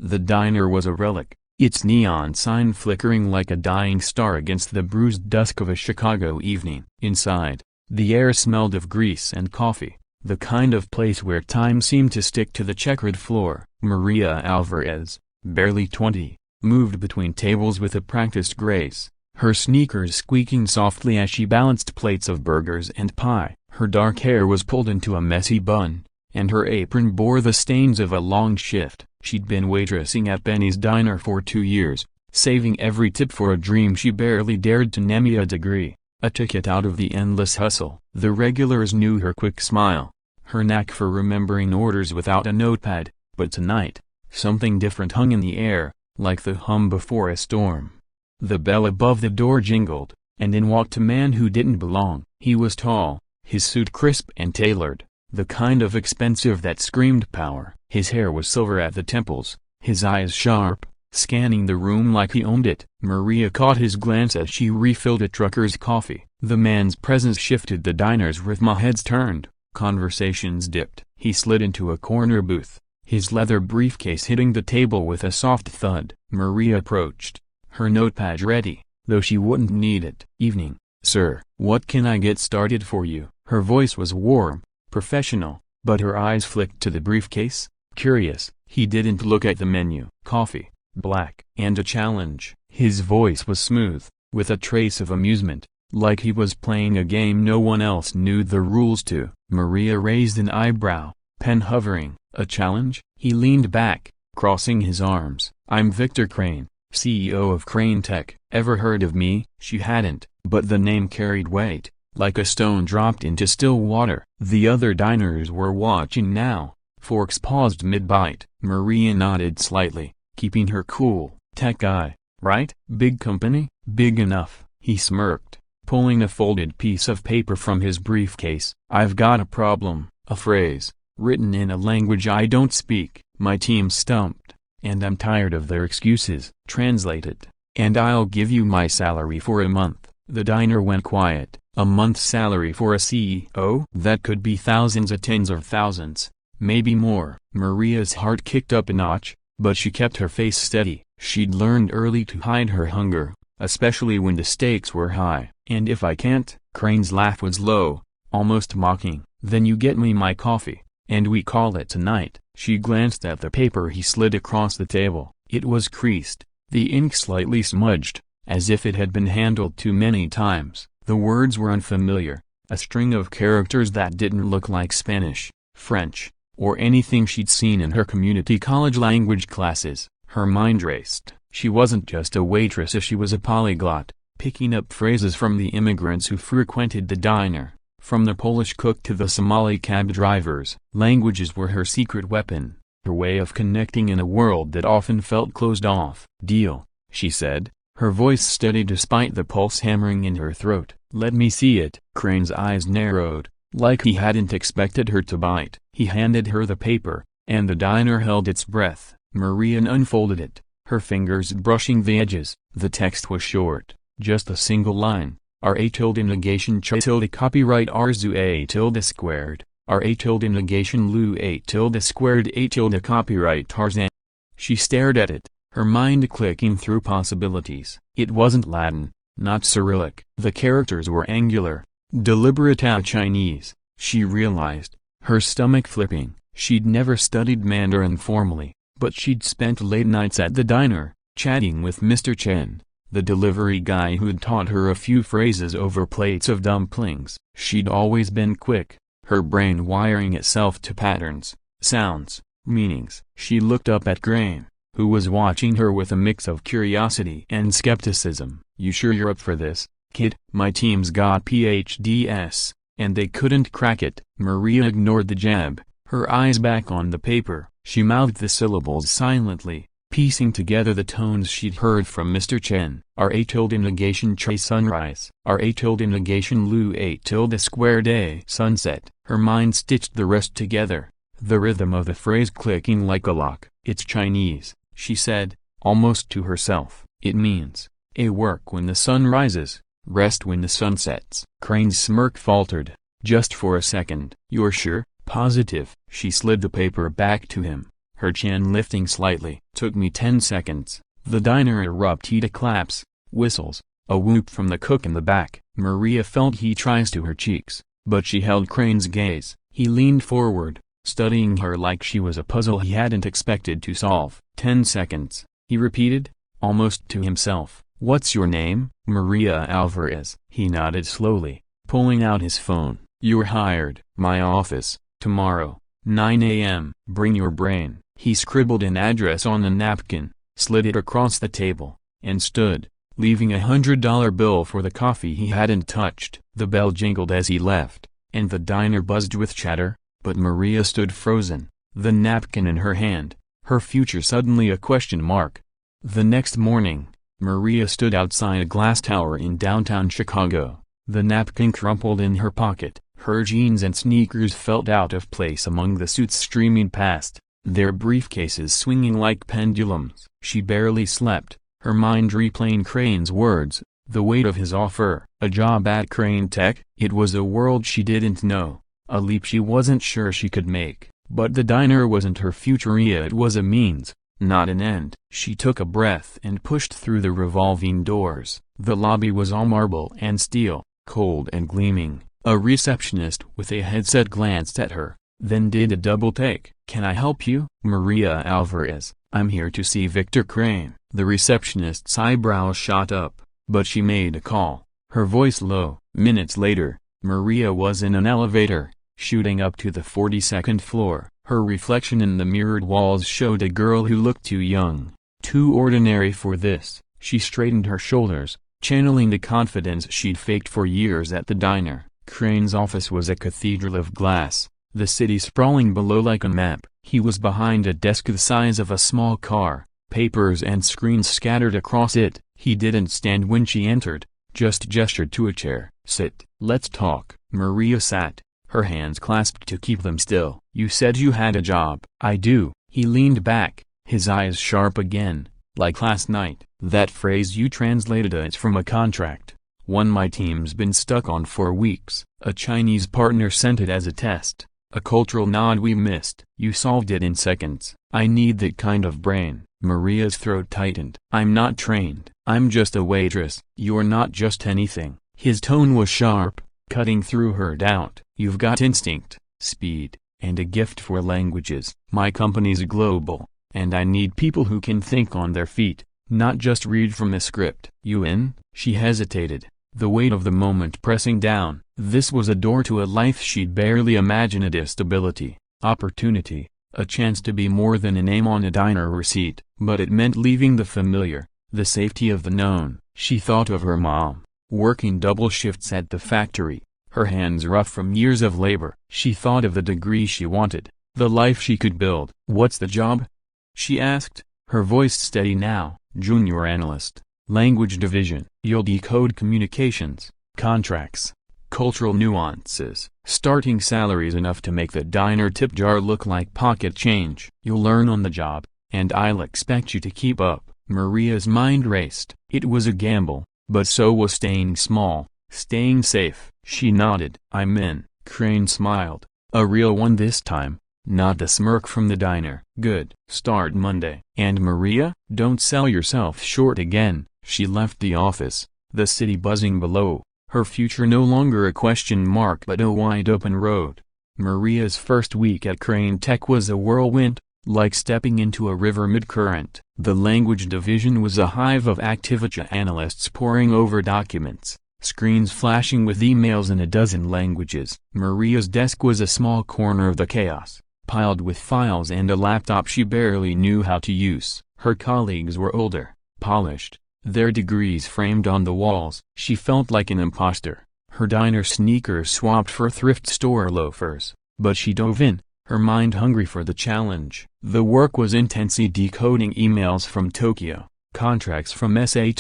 The diner was a relic, its neon sign flickering like a dying star against the bruised dusk of a Chicago evening. Inside, the air smelled of grease and coffee, the kind of place where time seemed to stick to the checkered floor. Maria Alvarez, barely 20, moved between tables with a practiced grace, her sneakers squeaking softly as she balanced plates of burgers and pie. Her dark hair was pulled into a messy bun, and her apron bore the stains of a long shift. She'd been waitressing at Benny's Diner for 2 years, saving every tip for a dream she barely dared to name a degree, a ticket out of the endless hustle. The regulars knew her quick smile, her knack for remembering orders without a notepad, but tonight, something different hung in the air, like the hum before a storm. The bell above the door jingled, and in walked a man who didn't belong. He was tall, his suit crisp and tailored, the kind of expensive that screamed power. His hair was silver at the temples, his eyes sharp, scanning the room like he owned it. Maria caught his glance as she refilled a trucker's coffee. The man's presence shifted the diner's rhythm. Heads turned, conversations dipped. He slid into a corner booth, his leather briefcase hitting the table with a soft thud. Maria approached, her notepad ready, though she wouldn't need it. "Evening, sir. What can I get started for you?" Her voice was warm, professional, but her eyes flicked to the briefcase, curious. He didn't look at the menu. "Coffee, black." "And a challenge." His voice was smooth, with a trace of amusement, like he was playing a game no one else knew the rules to. Maria raised an eyebrow, pen hovering. "A challenge?" He leaned back, crossing his arms. "I'm Victor Crane, CEO of Crane Tech." Ever heard of me? She hadn't, but the name carried weight, like a stone dropped into still water. The other diners were watching now, forks paused mid-bite. Maria nodded slightly, keeping her cool. "Tech guy, right? Big company?" "Big enough," he smirked, pulling a folded piece of paper from his briefcase. "I've got a problem." A phrase, written in a language I don't speak. "My team's stumped, and I'm tired of their excuses." Translated, "And I'll give you my salary for a month." The diner went quiet. A month's salary for a CEO? That could be thousands of tens of thousands, maybe more. Maria's heart kicked up a notch, but she kept her face steady. She'd learned early to hide her hunger, especially when the stakes were high. "And if I can't?" Crane's laugh was low, almost mocking. "Then you get me my coffee, and we call it tonight." She glanced at the paper he slid across the table. It was creased, the ink slightly smudged, as if it had been handled too many times. The words were unfamiliar, a string of characters that didn't look like Spanish, French, or anything she'd seen in her community college language classes. Her mind raced. She wasn't just a waitress, she was a polyglot, picking up phrases from the immigrants who frequented the diner, from the Polish cook to the Somali cab drivers. Languages were her secret weapon, her way of connecting in a world that often felt closed off. "Deal," she said, her voice steady despite the pulse hammering in her throat. "Let me see it." Crane's eyes narrowed, like he hadn't expected her to bite. He handed her the paper, and the diner held its breath. Maria unfolded it, her fingers brushing the edges. The text was short, just a single line. "R.A. negation ch copyright Arzu A squared. R.A. negation Lu A squared A copyright Tarzan." She stared at it, her mind clicking through possibilities. It wasn't Latin, not Cyrillic. The characters were angular, deliberate Chinese, she realized, her stomach flipping. She'd never studied Mandarin formally, but she'd spent late nights at the diner, chatting with Mr. Chen, the delivery guy who'd taught her a few phrases over plates of dumplings. She'd always been quick, her brain wiring itself to patterns, sounds, meanings. She looked up at Crane, who was watching her with a mix of curiosity and skepticism. "You sure you're up for this, kid?" "My team's got PhDs, and they couldn't crack it." Maria ignored the jab, her eyes back on the paper. She mouthed the syllables silently, piecing together the tones she'd heard from Mr. Chen. "R.A. negation Che sunrise. R.A. negation Lu A squared A sunset." Her mind stitched the rest together, the rhythm of the phrase clicking like a lock. "It's Chinese," she said, almost to herself. "It means, a work when the sun rises, rest when the sun sets." Crane's smirk faltered, just for a second. "You're sure? Positive?" She slid the paper back to him, her chin lifting slightly. Took me 10 seconds. The diner erupted claps, whistles, a whoop from the cook in the back. Maria felt he tries to her cheeks, but she held Crane's gaze. He leaned forward, studying her like she was a puzzle he hadn't expected to solve. 10 seconds, he repeated, almost to himself. What's your name? Maria Alvarez. He nodded slowly, pulling out his phone. You're hired. My office, tomorrow, 9 a.m. Bring your brain. He scribbled an address on a napkin, slid it across the table, and stood, leaving $100 bill for the coffee he hadn't touched. The bell jingled as he left, and the diner buzzed with chatter, but Maria stood frozen, the napkin in her hand, her future suddenly a question mark. The next morning, Maria stood outside a glass tower in downtown Chicago, the napkin crumpled in her pocket. Her jeans and sneakers felt out of place among the suits streaming past, their briefcases swinging like pendulums. She barely slept, her mind replaying Crane's words, the weight of his offer. A job at Crane Tech? It was a world she didn't know, a leap she wasn't sure she could make. But the diner wasn't her future, it was a means, not an end. She took a breath and pushed through the revolving doors. The lobby was all marble and steel, cold and gleaming. A receptionist with a headset glanced at her, then did a double take. Can I help you? Maria Alvarez, I'm here to see Victor Crane. The receptionist's eyebrows shot up, but she made a call, her voice low. Minutes later, Maria was in an elevator, shooting up to the 42nd floor. Her reflection in the mirrored walls showed a girl who looked too young, too ordinary for this. She straightened her shoulders, channeling the confidence she'd faked for years at the diner. Crane's office was a cathedral of glass, the city sprawling below like a map. He was behind a desk the size of a small car, papers and screens scattered across it. He didn't stand when she entered, just gestured to a chair. Sit. Let's talk. Maria sat, her hands clasped to keep them still. You said you had a job. I do. He leaned back, his eyes sharp again, like last night. That phrase you translated it's from a contract. One my team's been stuck on for weeks. A Chinese partner sent it as a test, a cultural nod we missed. You solved it in seconds. I need that kind of brain. Maria's throat tightened. I'm not trained. I'm just a waitress. You're not just anything. His tone was sharp, cutting through her doubt. You've got instinct, speed, and a gift for languages. My company's global, and I need people who can think on their feet, not just read from a script. You in? She hesitated, the weight of the moment pressing down. This was a door to a life she'd barely imagined. A stability, opportunity, a chance to be more than a name on a diner receipt. But it meant leaving the familiar, the safety of the known. She thought of her mom, working double shifts at the factory, her hands rough from years of labor. She thought of the degree she wanted, the life she could build. What's the job? She asked, her voice steady now. Junior analyst, language division. You'll decode communications, contracts, cultural nuances. Starting salaries enough to make the diner tip jar look like pocket change. You'll learn on the job, and I'll expect you to keep up. Maria's mind raced. It was a gamble, but so was staying small, staying safe. She nodded. I'm in. Crane smiled, a real one this time, not the smirk from the diner. Good. Start Monday. And Maria, don't sell yourself short again. She left the office, the city buzzing below, her future no longer a question mark but a wide-open road. Maria's first week at Crane Tech was a whirlwind, like stepping into a river mid-current. The language division was a hive of activity analysts poring over documents, screens flashing with emails in a dozen languages. Maria's desk was a small corner of the chaos, piled with files and a laptop she barely knew how to use. Her colleagues were older, polished, their degrees framed on the walls. She felt like an imposter, her diner sneakers swapped for thrift store loafers. But she dove in, her mind hungry for the challenge. The work was intensely decoding emails from Tokyo, contracts from Sao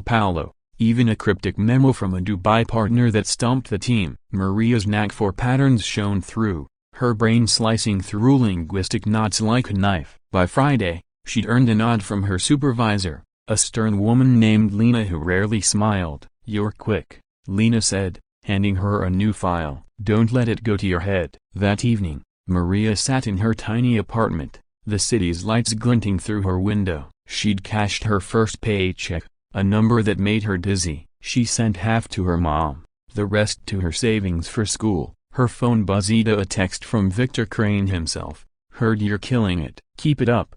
Paulo, even a cryptic memo from a Dubai partner that stumped the team. Maria's knack for patterns shone through, her brain slicing through linguistic knots like a knife. By Friday, she'd earned a nod from her supervisor, a stern woman named Lena who rarely smiled. You're quick, Lena said, handing her a new file. Don't let it go to your head. That evening, Maria sat in her tiny apartment, the city's lights glinting through her window. She'd cashed her first paycheck, a number that made her dizzy. She sent half to her mom, the rest to her savings for school. Her phone buzzed. A text from Victor Crane himself. "Heard you're killing it. Keep it up."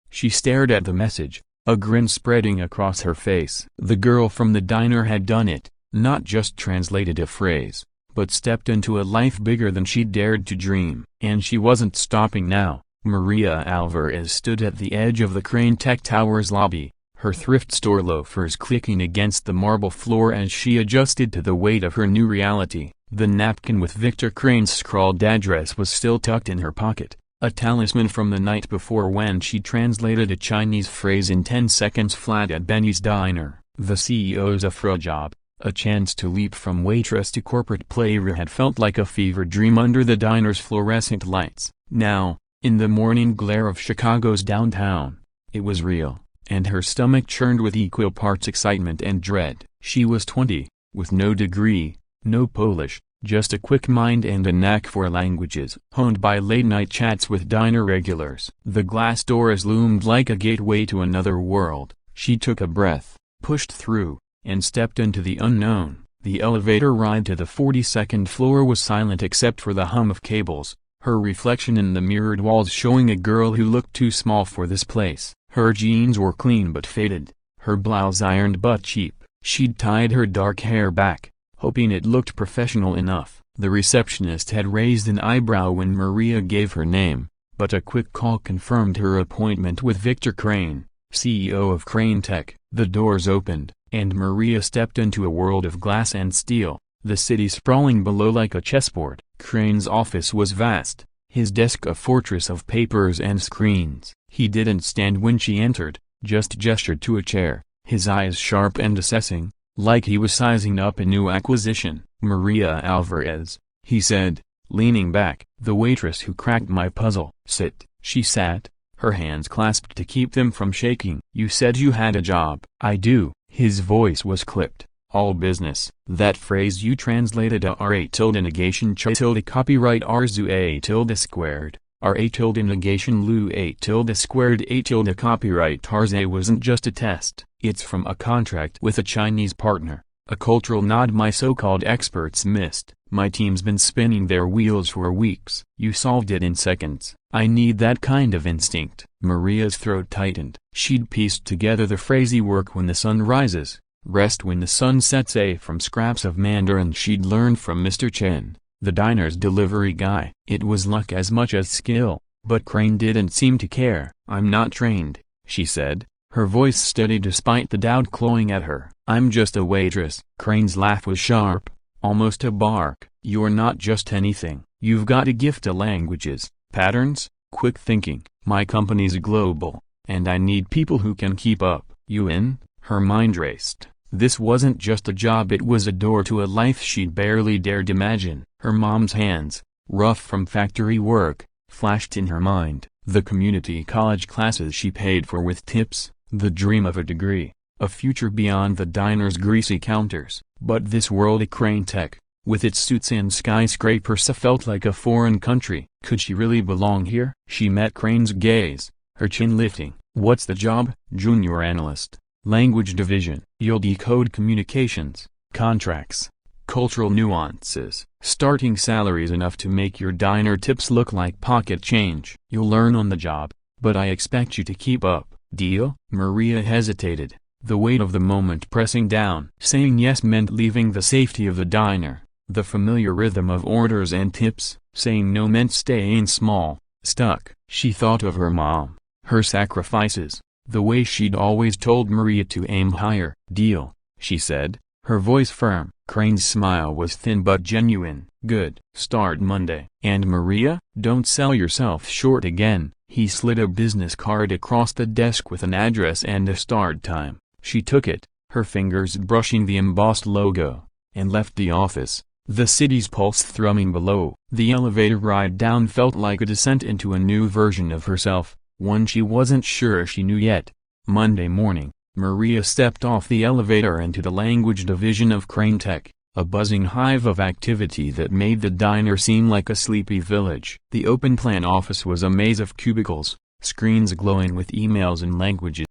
She stared at the message, a grin spreading across her face. The girl from the diner had done it, not just translated a phrase, but stepped into a life bigger than she'd dared to dream. And she wasn't stopping now. Maria Alvarez stood at the edge of the Crane Tech Tower's lobby, her thrift store loafers clicking against the marble floor as she adjusted to the weight of her new reality. The napkin with Victor Crane's scrawled address was still tucked in her pocket, a talisman from the night before when she translated a Chinese phrase in 10 seconds flat at Benny's diner. The CEO's Afro job, a chance to leap from waitress to corporate player, had felt like a fever dream under the diner's fluorescent lights. Now, in the morning glare of Chicago's downtown, it was real, and her stomach churned with equal parts excitement and dread. She was 20, with no degree, no Polish, just a quick mind and a knack for languages. Honed by late-night chats with diner regulars. The glass doors loomed like a gateway to another world. She took a breath, pushed through, and stepped into the unknown. The elevator ride to the 42nd floor was silent except for the hum of cables, her reflection in the mirrored walls showing a girl who looked too small for this place. Her jeans were clean but faded, her blouse ironed but cheap. She'd tied her dark hair back, hoping it looked professional enough. The receptionist had raised an eyebrow when Maria gave her name, but a quick call confirmed her appointment with Victor Crane, CEO of Crane Tech. The doors opened, and Maria stepped into a world of glass and steel, the city sprawling below like a chessboard. Crane's office was vast, his desk a fortress of papers and screens. He didn't stand when she entered, just gestured to a chair, his eyes sharp and assessing, like he was sizing up a new acquisition. "Maria Alvarez," he said, leaning back. "The waitress who cracked my puzzle." "Sit." She sat, her hands clasped to keep them from shaking. "You said you had a job." "I do." His voice was clipped. "All business." "That phrase you translated a R8 tilde negation ch tilde copyright Rzu A tilde squared. R8 tilde negation Lu 8 tilde squared A tilde copyright Tarze wasn't just a test. It's from a contract with a Chinese partner, a cultural nod my so-called experts missed. My team's been spinning their wheels for weeks. You solved it in seconds. I need that kind of instinct." Maria's throat tightened. She'd pieced together the phrase "work when the sun rises, rest when the sun sets" from scraps of Mandarin she'd learned from Mr. Chen, the diner's delivery guy. It was luck as much as skill, but Crane didn't seem to care. "I'm not trained," she said, her voice steady despite the doubt clawing at her. "I'm just a waitress." Crane's laugh was sharp, almost a bark. "You're not just anything. You've got a gift of languages, patterns, quick thinking. My company's global, and I need people who can keep up." "You in?" Her mind raced. This wasn't just a job, it was a door to a life she'd barely dared imagine. Her mom's hands, rough from factory work, flashed in her mind. The community college classes she paid for with tips, the dream of a degree, a future beyond the diner's greasy counters. But this world at Crane Tech, with its suits and skyscrapers, felt like a foreign country. Could she really belong here? She met Crane's gaze, her chin lifting. "What's the job?" "Junior analyst, language division. You'll decode communications, contracts, cultural nuances. Starting salary's enough to make your diner tips look like pocket change. You'll learn on the job, but I expect you to keep up. Deal?" Maria hesitated, the weight of the moment pressing down. Saying yes meant leaving the safety of the diner, the familiar rhythm of orders and tips. Saying no meant staying small, stuck. She thought of her mom, her sacrifices, the way she'd always told Maria to aim higher. "Deal," she said, her voice firm. Crane's smile was thin but genuine. "Good. Start Monday." "And Maria, don't sell yourself short again." He slid a business card across the desk with an address and a start time. She took it, her fingers brushing the embossed logo, and left the office, the city's pulse thrumming below. The elevator ride down felt like a descent into a new version of herself, one she wasn't sure she knew yet. Monday morning, Maria stepped off the elevator into the language division of Crane Tech, a buzzing hive of activity that made the diner seem like a sleepy village. The open-plan office was a maze of cubicles, screens glowing with emails in languages